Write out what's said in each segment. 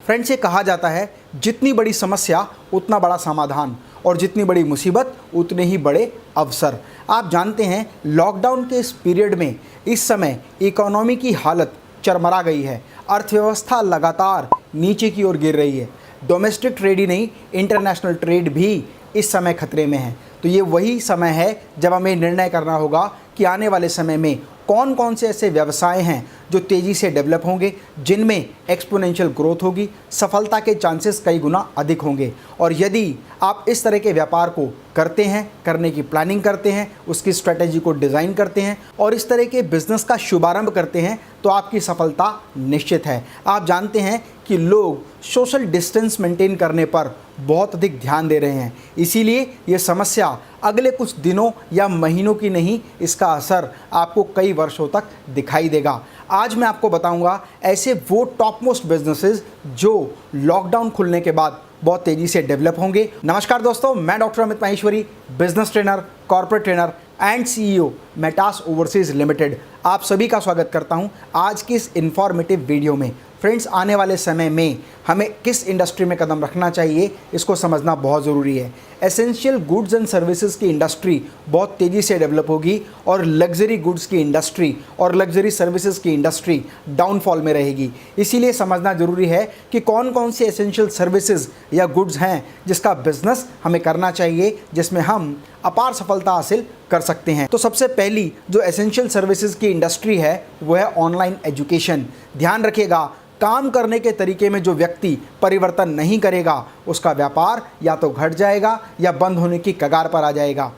Friends, ये कहा जाता है जितनी बड़ी समस्या उतना बड़ा समाधान, और जितनी बड़ी मुसीबत उतने ही बड़े अवसर। आप जानते हैं लॉकडाउन के इस पीरियड में इस समय इकोनॉमी की हालत चरमरा गई है। अर्थव्यवस्था लगातार नीचे की ओर गिर रही है। डोमेस्टिक ट्रेड ही नहीं, इंटरनेशनल ट्रेड भी इस समय खतरे में है। तो ये वही समय है जब हमें निर्णय करना होगा कि आने वाले समय में कौन कौन से ऐसे व्यवसाय हैं जो तेज़ी से डेवलप होंगे, जिनमें एक्सपोनेंशियल ग्रोथ होगी, सफलता के चांसेस कई गुना अधिक होंगे। और यदि आप इस तरह के व्यापार को करते हैं, करने की प्लानिंग करते हैं, उसकी स्ट्रेटेजी को डिज़ाइन करते हैं और इस तरह के बिजनेस का शुभारंभ करते हैं, तो आपकी सफलता निश्चित है। आप जानते हैं कि लोग सोशल डिस्टेंस मेंटेन करने पर बहुत अधिक ध्यान दे रहे हैं, इसीलिए ये समस्या अगले कुछ दिनों या महीनों की नहीं, इसका असर आपको कई वर्षों तक दिखाई देगा। आज मैं आपको बताऊंगा ऐसे वो टॉप मोस्ट बिजनेसेस जो लॉकडाउन खुलने के बाद बहुत तेज़ी से डेवलप होंगे। नमस्कार दोस्तों, मैं doctor Amit Maheshwari, business trainer, corporate trainer and CEO Metas overseas limited. आप सभी का स्वागत करता हूं आज की इस इंफॉर्मेटिव वीडियो में। फ्रेंड्स, आने वाले समय में हमें किस इंडस्ट्री में कदम रखना चाहिए, इसको समझना बहुत ज़रूरी है। एसेंशियल गुड्स एंड सर्विसेज की इंडस्ट्री बहुत तेज़ी से डेवलप होगी और लग्जरी गुड्स की इंडस्ट्री और लग्जरी सर्विसेज की इंडस्ट्री डाउनफॉल में रहेगी। इसीलिए समझना ज़रूरी है कि कौन कौन सी एसेंशियल सर्विसेज या गुड्स हैं जिसका बिजनेस हमें करना चाहिए, जिसमें हम अपार सफलता हासिल कर सकते हैं। तो सबसे पहली जो एसेंशियल सर्विसेज की इंडस्ट्री है वो है ऑनलाइन एजुकेशन। ध्यान रखिएगा, काम करने के तरीके में जो व्यक्ति परिवर्तन नहीं करेगा उसका व्यापार या तो घट जाएगा या बंद होने की कगार पर आ जाएगा।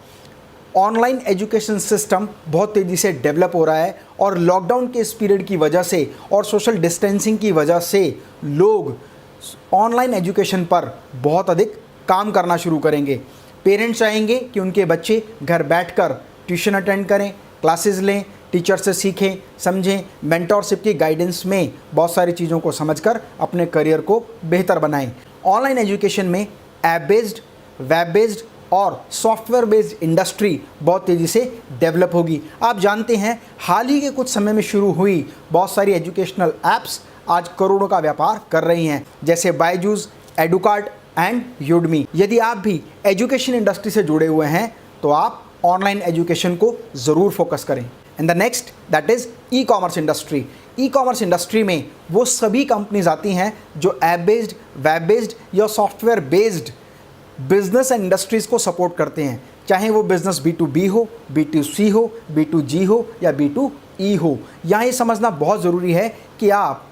ऑनलाइन एजुकेशन सिस्टम बहुत तेज़ी से डेवलप हो रहा है और लॉकडाउन के इस पीरियड की वजह से और सोशल डिस्टेंसिंग की वजह से लोग ऑनलाइन एजुकेशन पर बहुत अधिक काम करना शुरू करेंगे। पेरेंट्स चाहेंगे कि उनके बच्चे घर बैठकर ट्यूशन अटेंड करें, क्लासेस लें, टीचर से सीखें, समझें, मेंटरशिप की गाइडेंस में बहुत सारी चीज़ों को समझकर अपने करियर को बेहतर बनाएं। ऑनलाइन एजुकेशन में ऐप बेस्ड, वेब बेस्ड और सॉफ्टवेयर बेस्ड इंडस्ट्री बहुत तेज़ी से डेवलप होगी। आप जानते हैं हाल ही के कुछ समय में शुरू हुई बहुत सारी एजुकेशनल ऐप्स आज करोड़ों का व्यापार कर रही हैं, जैसे बायजूस, एडुकार्ट एंड यूडमी। यदि आप भी एजुकेशन इंडस्ट्री से जुड़े हुए हैं तो आप ऑनलाइन एजुकेशन को ज़रूर फोकस करें। And the next that is e commerce industry. E commerce industry में वो सभी कंपनीज आती हैं जो ऐप बेस्ड, वेब बेस्ड या software based business and industries को सपोर्ट करते हैं, चाहे वो बिजनेस B2B हो, B2C हो, B2G हो या B2E हो। यहाँ ये समझना बहुत ज़रूरी है कि आप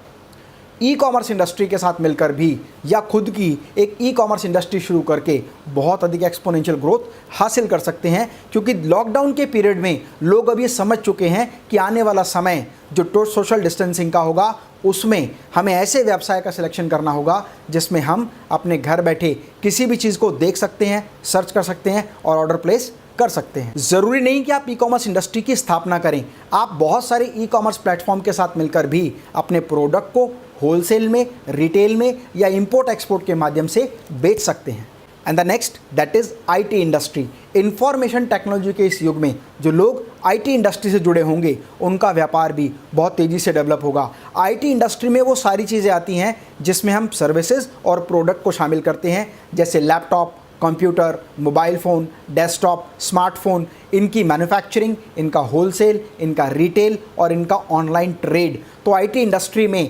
ई कॉमर्स इंडस्ट्री के साथ मिलकर भी या खुद की एक ई कॉमर्स इंडस्ट्री शुरू करके बहुत अधिक एक्सपोनेंशियल ग्रोथ हासिल कर सकते हैं, क्योंकि लॉकडाउन के पीरियड में लोग अब ये समझ चुके हैं कि आने वाला समय जो सोशल डिस्टेंसिंग का होगा उसमें हमें ऐसे व्यवसाय का सिलेक्शन करना होगा जिसमें हम अपने घर बैठे किसी भी चीज़ को देख सकते हैं, सर्च कर सकते हैं और ऑर्डर प्लेस कर सकते हैं। ज़रूरी नहीं कि आप ई कॉमर्स इंडस्ट्री की स्थापना करें, आप बहुत सारे ई कॉमर्स प्लेटफॉर्म के साथ मिलकर भी अपने प्रोडक्ट को होलसेल में, रिटेल में या इंपोर्ट एक्सपोर्ट के माध्यम से बेच सकते हैं। And the next that is IT industry. Information technology के इस युग में जो लोग IT इंडस्ट्री से जुड़े होंगे उनका व्यापार भी बहुत तेज़ी से डेवलप होगा। IT इंडस्ट्री में वो सारी चीज़ें आती हैं जिसमें हम सर्विसेज और प्रोडक्ट को शामिल करते हैं, जैसे laptop, computer, mobile phone, desktop, smartphone, इनकी मैन्युफैक्चरिंग, इनका होलसेल, इनका रिटेल और इनका ऑनलाइन ट्रेड। तो IT इंडस्ट्री में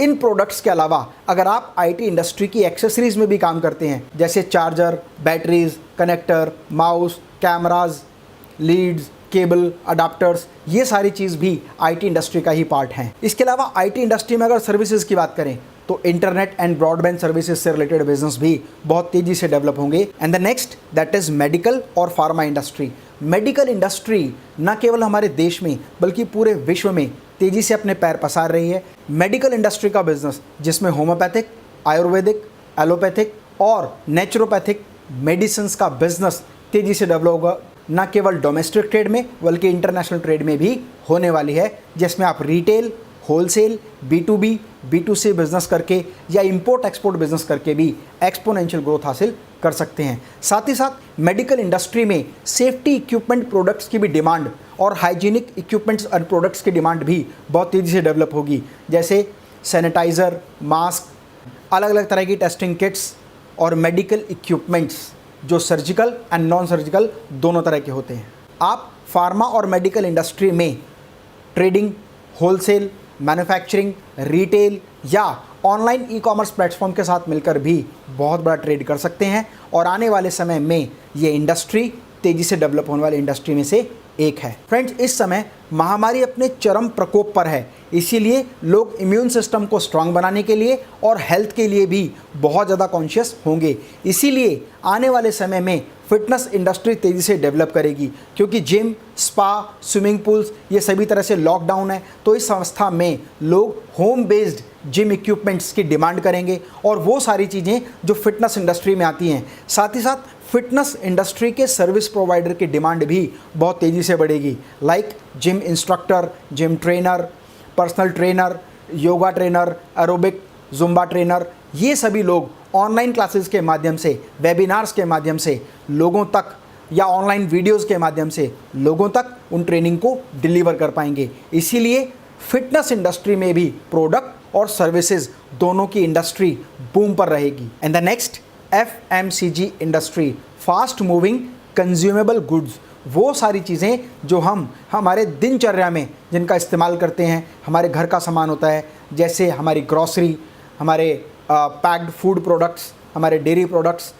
इन प्रोडक्ट्स के अलावा अगर आप IT इंडस्ट्री की एक्सेसरीज़ में भी काम करते हैं, जैसे charger, batteries, connector, mouse, cameras, leads, cable, adapters, ये सारी चीज़ भी IT इंडस्ट्री का ही पार्ट हैं। इसके अलावा IT इंडस्ट्री में अगर सर्विसेज की बात करें तो इंटरनेट एंड ब्रॉडबैंड सर्विसेज से रिलेटेड बिजनेस भी बहुत तेज़ी से डेवलप होंगे। And the next that is medical और फार्मा इंडस्ट्री। मेडिकल इंडस्ट्री न केवल हमारे देश में बल्कि पूरे विश्व में तेज़ी से अपने पैर पसार रही है। मेडिकल इंडस्ट्री का बिजनेस जिसमें होम्योपैथिक, आयुर्वेदिक, एलोपैथिक और नेचुरोपैथिक मेडिसिन्स का बिजनेस तेज़ी से डेवलप होगा, न केवल डोमेस्टिक ट्रेड में बल्कि इंटरनेशनल ट्रेड में भी होने वाली है, जिसमें आप retail, wholesale, B2B, B2C business करके या इंपोर्ट एक्सपोर्ट बिजनेस करके भी एक्सपोनेंशियल ग्रोथ हासिल कर सकते हैं। साथ ही साथ मेडिकल इंडस्ट्री में सेफ्टी इक्विपमेंट प्रोडक्ट्स की भी डिमांड और हाइजीनिक इक्विपमेंट्स एंड प्रोडक्ट्स की डिमांड भी बहुत तेज़ी से डेवलप होगी, जैसे सैनिटाइज़र, मास्क, अलग अलग तरह की टेस्टिंग किट्स और मेडिकल इक्विपमेंट्स जो सर्जिकल एंड नॉन सर्जिकल दोनों तरह के होते हैं। आप फार्मा और मेडिकल इंडस्ट्री में ट्रेडिंग, होलसेल, मैन्युफैक्चरिंग, रिटेल या ऑनलाइन ई कॉमर्स प्लेटफॉर्म के साथ मिलकर भी बहुत बड़ा ट्रेड कर सकते हैं और आने वाले समय में ये इंडस्ट्री तेज़ी से डेवलप होने वाली इंडस्ट्री में से एक है। फ्रेंड्स, इस समय महामारी अपने चरम प्रकोप पर है, इसीलिए लोग इम्यून सिस्टम को स्ट्रांग बनाने के लिए और हेल्थ के लिए भी बहुत ज़्यादा कॉन्शियस होंगे। इसीलिए आने वाले समय में फिटनेस इंडस्ट्री तेज़ी से डेवलप करेगी, क्योंकि जिम, स्पा, स्विमिंग पूल्स ये सभी तरह से लॉकडाउन है। तो इस अवस्था में लोग होम बेस्ड जिम इक्विपमेंट्स की डिमांड करेंगे और वो सारी चीज़ें जो फिटनेस इंडस्ट्री में आती हैं। साथ ही साथ फिटनेस इंडस्ट्री के सर्विस प्रोवाइडर की डिमांड भी बहुत तेज़ी से बढ़ेगी, like gym instructor, gym trainer, personal trainer, yoga trainer, aerobic, Zumba trainer. ये सभी लोग ऑनलाइन क्लासेस के माध्यम से, वेबिनार्स के माध्यम से लोगों तक या ऑनलाइन वीडियोस के माध्यम से लोगों तक उन ट्रेनिंग को डिलीवर कर पाएंगे। इसीलिए फिटनेस इंडस्ट्री में भी प्रोडक्ट और सर्विसेज दोनों की इंडस्ट्री बूम पर रहेगी। And the next, FMCG industry, fast moving consumable goods, वो सारी चीज़ें जो हम हमारे दिनचर्या में जिनका इस्तेमाल करते हैं, हमारे घर का सामान होता है, जैसे हमारी ग्रॉसरी, हमारे पैक्ड फूड प्रोडक्ट्स, हमारे डेयरी प्रोडक्ट्स।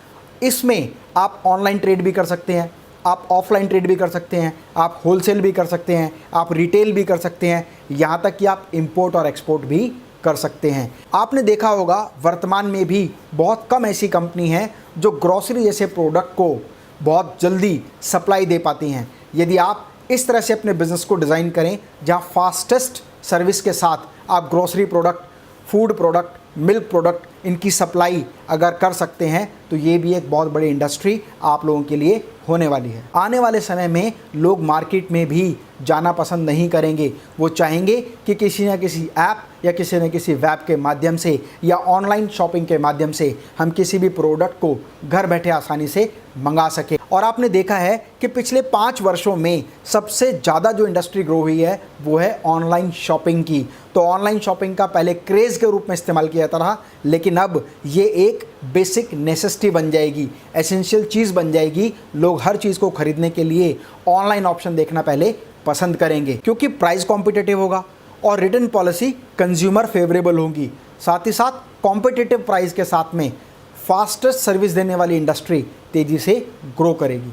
इसमें आप ऑनलाइन ट्रेड भी कर सकते हैं, आप ऑफलाइन ट्रेड भी कर सकते हैं, आप होलसेल भी कर सकते हैं, आप रिटेल भी कर सकते हैं, यहाँ तक कि आप इंपोर्ट और एक्सपोर्ट भी कर सकते हैं। आपने देखा होगा वर्तमान में भी बहुत कम ऐसी कंपनी हैं जो ग्रॉसरी जैसे प्रोडक्ट को बहुत जल्दी सप्लाई दे पाती हैं। यदि आप इस तरह से अपने बिज़नेस को डिज़ाइन करें जहां फास्टेस्ट सर्विस के साथ आप grocery product, food product, milk product इनकी सप्लाई अगर कर सकते हैं, तो ये भी एक बहुत बड़ी इंडस्ट्री आप लोगों के लिए होने वाली है। आने वाले समय में लोग मार्केट में भी जाना पसंद नहीं करेंगे। वो चाहेंगे कि किसी न किसी ऐप या किसी न किसी वेब के माध्यम से या ऑनलाइन शॉपिंग के माध्यम से हम किसी भी प्रोडक्ट को घर बैठे आसानी से मंगा सके। और आपने देखा है कि पिछले 5 वर्षों में सबसे ज़्यादा जो इंडस्ट्री ग्रो हुई है वो है ऑनलाइन शॉपिंग की। तो ऑनलाइन शॉपिंग का पहले क्रेज़ के रूप में इस्तेमाल किया जाता रहा, लेकिन अब ये एक बेसिक नेसेसिटी बन जाएगी, एसेंशियल चीज़ बन जाएगी। लोग हर चीज़ को खरीदने के लिए ऑनलाइन ऑप्शन देखना पहले पसंद करेंगे, क्योंकि प्राइस कॉम्पिटिटिव होगा और रिटर्न पॉलिसी कंज्यूमर फेवरेबल होगी। साथ ही साथ कॉम्पिटिटिव प्राइस के साथ में फास्टेस्ट सर्विस देने वाली इंडस्ट्री तेज़ी से ग्रो करेगी।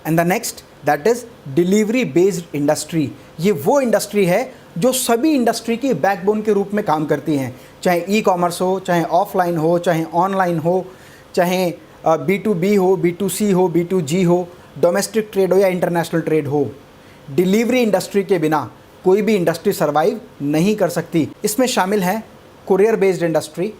And the next, that is delivery based industry. ये वो इंडस्ट्री है जो सभी इंडस्ट्री की बैकबोन के रूप में काम करती हैं, चाहे ई कॉमर्स हो, चाहे ऑफलाइन हो, चाहे ऑनलाइन हो, चाहे B2B हो, B2C हो, B2G हो, डोमेस्टिक ट्रेड हो या इंटरनेशनल ट्रेड हो। डिलीवरी इंडस्ट्री के बिना कोई भी इंडस्ट्री सर्वाइव नहीं कर सकती। इसमें शामिल हैं courier based industry,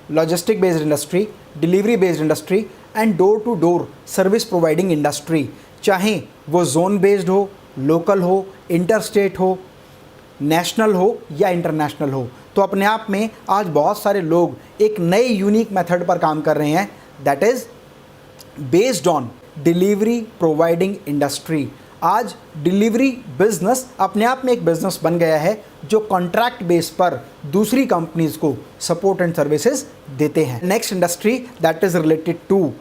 logistic based industry, delivery based industry and door to door service providing industry. चाहे वो जोन बेस्ड हो, लोकल हो, इंटरस्टेट हो, नेशनल हो या इंटरनेशनल हो। तो अपने आप में आज बहुत सारे लोग एक नए यूनिक मेथड पर काम कर रहे हैं, that is based on delivery providing industry. आज डिलीवरी बिजनेस अपने आप में एक बिजनेस बन गया है जो कॉन्ट्रैक्ट बेस पर दूसरी कंपनीज को सपोर्ट एंड सर्विसेज देते हैं। Next industry that is related to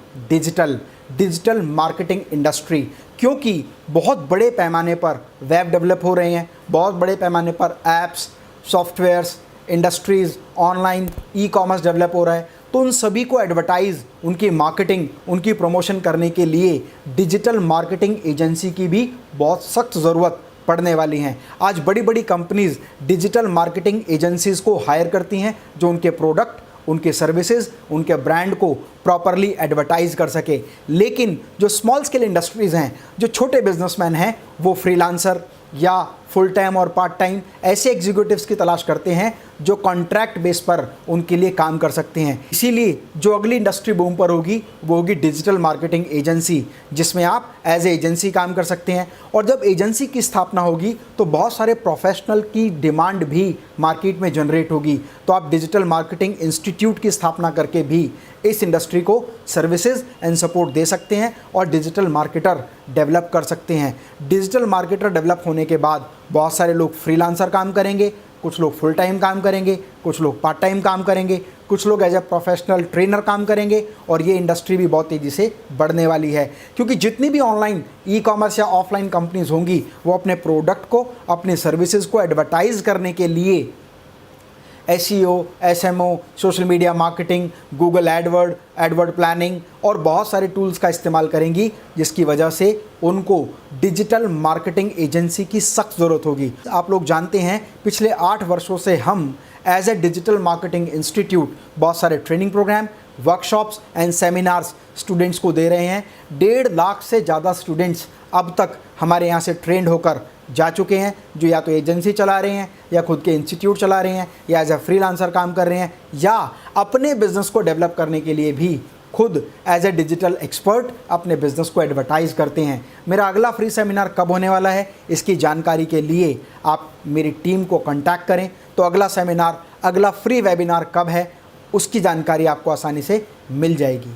digital marketing industry, क्योंकि बहुत बड़े पैमाने पर वेब डेवलप हो रहे हैं, बहुत बड़े पैमाने पर apps, softwares, industries, online e commerce develop हो रहा है। तो उन सभी को एडवर्टाइज़, उनकी मार्केटिंग, उनकी प्रमोशन करने के लिए डिजिटल मार्केटिंग एजेंसी की भी बहुत सख्त ज़रूरत पड़ने वाली हैं। आज बड़ी बड़ी कंपनीज़ डिजिटल मार्केटिंग एजेंसीज़ को हायर करती हैं जो उनके प्रोडक्ट, उनके सर्विसेज, उनके ब्रांड को प्रॉपरली एडवर्टाइज़ कर सके। लेकिन जो स्मॉल स्केल इंडस्ट्रीज़ हैं, जो छोटे बिजनेसमैन हैं, वो फ्रीलांसर या फुल टाइम और पार्ट टाइम ऐसे एग्जीक्यूटिव्स की तलाश करते हैं जो कॉन्ट्रैक्ट बेस पर उनके लिए काम कर सकते हैं। इसीलिए जो अगली इंडस्ट्री बूम पर होगी वो होगी डिजिटल मार्केटिंग एजेंसी, जिसमें आप एज ए एजेंसी काम कर सकते हैं। और जब एजेंसी की स्थापना होगी तो बहुत सारे प्रोफेशनल की डिमांड भी मार्केट में जनरेट होगी। तो आप डिजिटल मार्केटिंग इंस्टीट्यूट की स्थापना करके भी इस इंडस्ट्री को सर्विसेज एंड सपोर्ट दे सकते हैं और डिजिटल मार्केटर डेवलप कर सकते हैं। डिजिटल मार्केटर डेवलप होने के बाद बहुत सारे लोग फ्रीलांसर काम करेंगे, कुछ लोग फुल टाइम काम करेंगे, कुछ लोग पार्ट टाइम काम करेंगे, कुछ लोग एज ए प्रोफेशनल ट्रेनर काम करेंगे। और ये इंडस्ट्री भी बहुत तेज़ी से बढ़ने वाली है, क्योंकि जितनी भी ऑनलाइन ई कॉमर्स या ऑफलाइन कंपनीज होंगी वो अपने प्रोडक्ट को, अपने सर्विसेज को एडवर्टाइज करने के लिए SEO, SMO, social media marketing, Google Edward planning और बहुत सारे टूल्स का इस्तेमाल करेंगी, जिसकी वजह से उनको डिजिटल मार्केटिंग एजेंसी की सख्त ज़रूरत होगी। आप लोग जानते हैं पिछले 8 वर्षों से हम as a digital marketing institute बहुत सारे training program, workshops and seminars students को दे रहे हैं। 1.5 लाख से ज़्यादा स्टूडेंट्स अब तक हमारे यहाँ से ट्रेंड होकर जा चुके हैं, जो या तो एजेंसी चला रहे हैं, या खुद के इंस्टीट्यूट चला रहे हैं, या एज ए फ्रीलांसर काम कर रहे हैं, या अपने बिजनेस को डेवलप करने के लिए भी खुद एज ए डिजिटल एक्सपर्ट अपने बिजनेस को एडवर्टाइज करते हैं। मेरा अगला फ्री सेमिनार कब होने वाला है, इसकी जानकारी के लिए आप मेरी टीम को कांटेक्ट करें। तो अगला सेमिनार, अगला फ्री वेबिनार कब है, उसकी जानकारी आपको आसानी से मिल जाएगी।